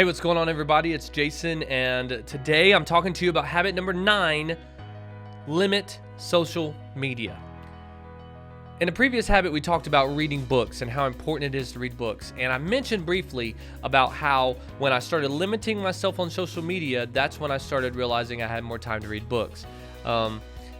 Hey, what's going on, everybody? It's Jason, and today I'm talking to you about habit number 9, limit social media. In a previous habit, we talked about reading books and how important it is to read books. And I mentioned briefly about how when I started limiting myself on social media, that's when I started realizing I had more time to read books.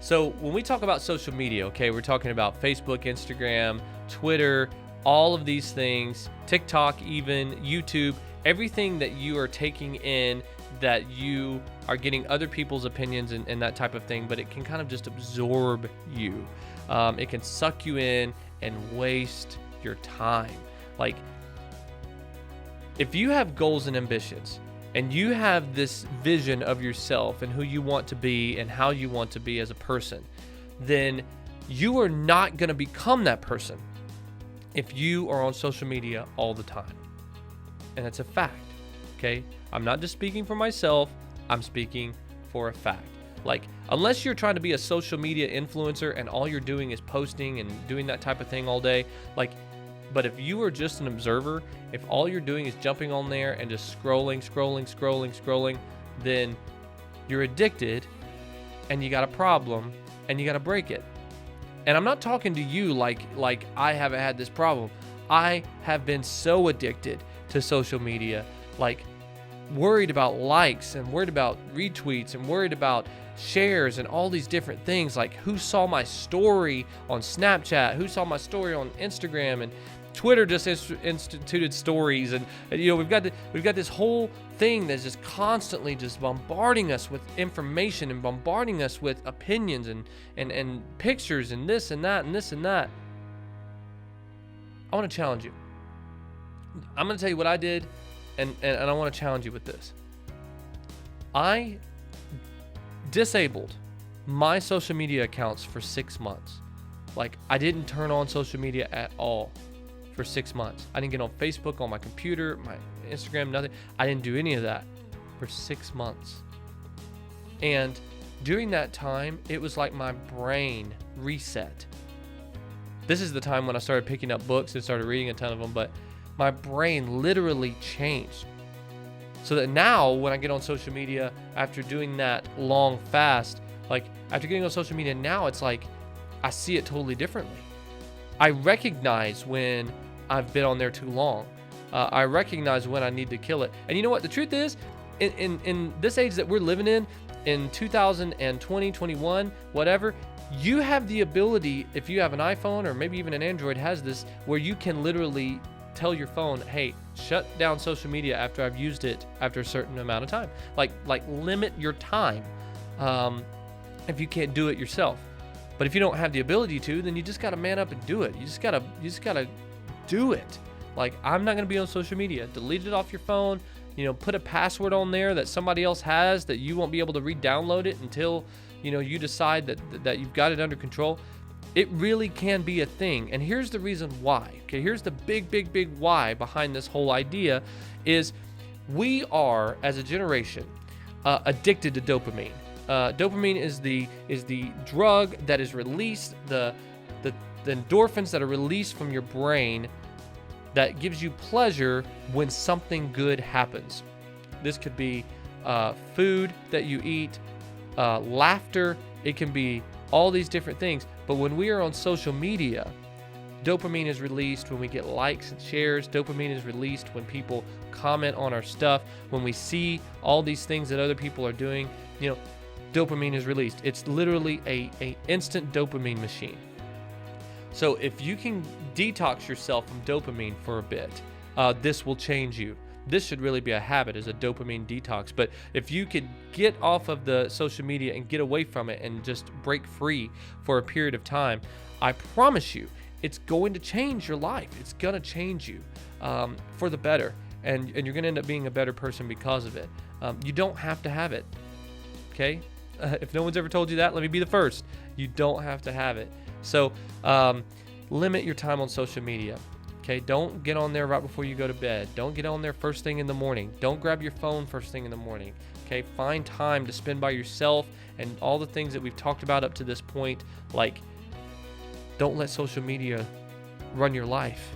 So when we talk about social media, okay, we're talking about Facebook, Instagram, Twitter, all of these things, TikTok even, YouTube, everything that you are taking in, that you are getting other people's opinions and that type of thing, but it can kind of just absorb you. It can suck you in and waste your time. Like, if you have goals and ambitions and you have this vision of yourself and who you want to be and how you want to be as a person, then you are not going to become that person if you are on social media all the time. And it's a fact, okay? I'm not just speaking for myself, I'm speaking for a fact. Like, unless you're trying to be a social media influencer and all you're doing is posting and doing that type of thing all day, but if you are just an observer, if all you're doing is jumping on there and just scrolling, then you're addicted and you got a problem and you got to break it. And I'm not talking to you like I haven't had this problem. I have been so addicted to social media, like worried about likes and worried about retweets and worried about shares and all these different things, like who saw my story on Snapchat, who saw my story on Instagram, and Twitter just instituted stories, and we've got this whole thing that's just constantly just bombarding us with information and bombarding us with opinions and pictures and this and that and this and that. I want to challenge you. I'm going to tell you what I did, and I want to challenge you with this. I disabled my social media accounts for 6 months. Like, I didn't turn on social media at all for 6 months. I didn't get on Facebook, on my computer, my Instagram, nothing. I didn't do any of that for 6 months. And during that time, it was like my brain reset. This is the time when I started picking up books and started reading a ton of them, but my brain literally changed. So that now when I get on social media after doing that long fast, like after getting on social media now, it's like I see it totally differently. I recognize when I've been on there too long. I recognize when I need to kill it. And you know what? The truth is, in this age that we're living in 2020, 21, whatever, you have the ability, if you have an iPhone or maybe even an Android has this, where you can literally tell your phone, hey, shut down social media after I've used it after a certain amount of time. Like limit your time if you can't do it yourself. But if you don't have the ability to, then you just got to man up and do it. You just got to do it. Like, I'm not going to be on social media. Delete it off your phone. Put a password on there that somebody else has that you won't be able to re-download it until, you decide that you've got it under control. It really can be a thing. And here's the reason why. Okay, here's the big why behind this whole idea is we are, as a generation, addicted to dopamine. Dopamine is the drug that is released, the endorphins that are released from your brain that gives you pleasure when something good happens. This could be food that you eat, laughter. It can be all these different things. But when we are on social media, dopamine is released when we get likes and shares. Dopamine is released when people comment on our stuff. When we see all these things that other people are doing, dopamine is released. It's literally a instant dopamine machine. So if you can detox yourself from dopamine for a bit, this will change you. This should really be a habit, is a dopamine detox. But if you could get off of the social media and get away from it and just break free for a period of time, I promise you, it's going to change your life. It's going to change you for the better. And you're going to end up being a better person because of it. You don't have to have it. Okay? If no one's ever told you that, let me be the first. You don't have to have it. So limit your time on social media. Okay, don't get on there right before you go to bed. Don't get on there first thing in the morning. Don't grab your phone first thing in the morning. Okay, find time to spend by yourself and all the things that we've talked about up to this point. Like, don't let social media run your life.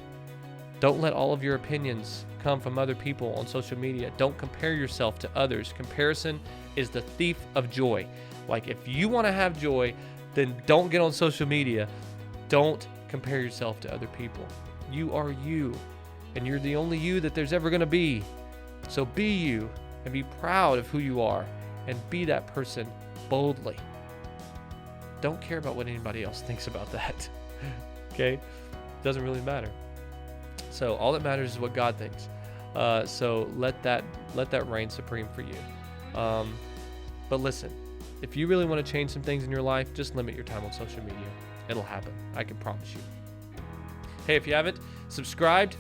Don't let all of your opinions come from other people on social media. Don't compare yourself to others. Comparison is the thief of joy. Like, if you want to have joy, then don't get on social media. Don't compare yourself to other people. You are you, and you're the only you that there's ever going to be. So be you and be proud of who you are and be that person boldly. Don't care about what anybody else thinks about that. Okay? Doesn't really matter. So all that matters is what God thinks. So let that reign supreme for you. But listen, if you really want to change some things in your life, just limit your time on social media. It'll happen. I can promise you. Hey, if you haven't subscribed,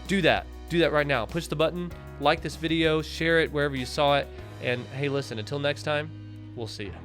do that. Do that right now. Push the button, like this video, share it wherever you saw it. And hey, listen, until next time, we'll see you.